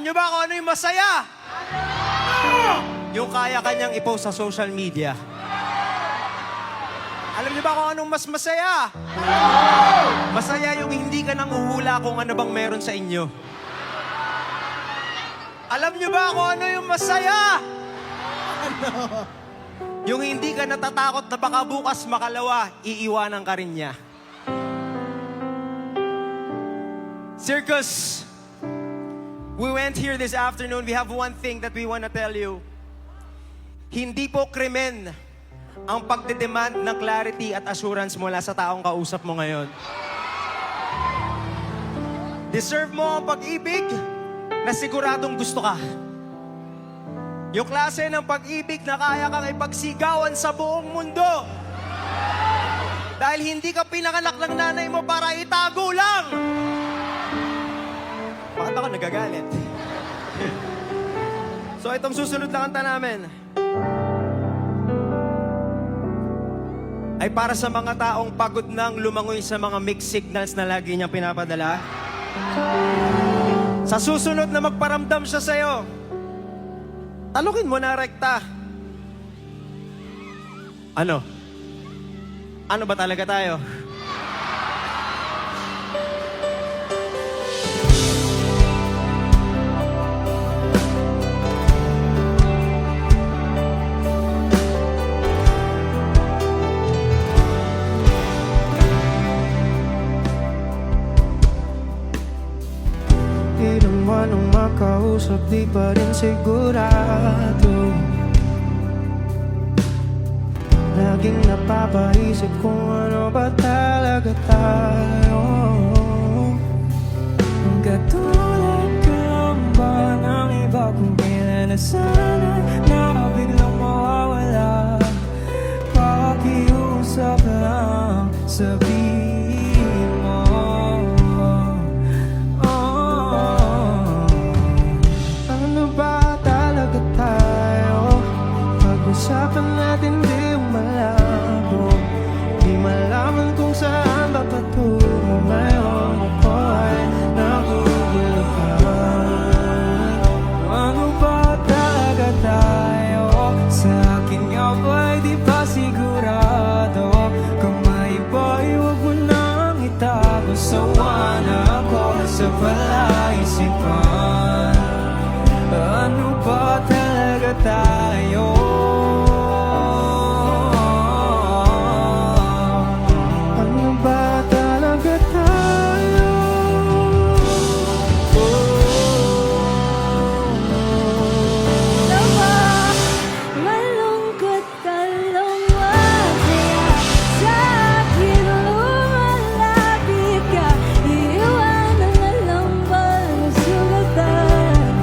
Alam nyo ba kung ano yung masaya? Yung kaya kanyang i-post sa social media. Alam nyo ba kung anong mas masaya? Masaya yung hindi ka nang uhula kung ano bang meron sa inyo. Alam nyo ba kung ano yung masaya? Yung hindi ka natatakot na baka bukas makalawa, iiwanan ka rin niya. Circus, we went here this afternoon. We have one thing that we want to tell you. Hindi po krimen ang pagdedemand ng clarity at assurance mula sa taong kausap mo ngayon. Deserve mo ang pag-ibig na siguradong gusto ka. Yung klase ng pag-ibig na kaya kang ipagsigawan sa buong mundo. Dahil hindi ka pinanganak ng nanay mo para itago lang. Bakit ako nagagalit? So itong susunod na kanta namin ay para sa mga taong pagod nang lumangoy sa mga mixed signals na lagi niyang pinapadala. Sa susunod na magparamdam siya sa'yo, talukin mo na rekta. Ano? Ano ba talaga tayo? Anong makausap, di pa rin sigurado. Laging napapaisip kung ano ba talaga tayo. Katulad ka lang ba ng iba kung kailan nasa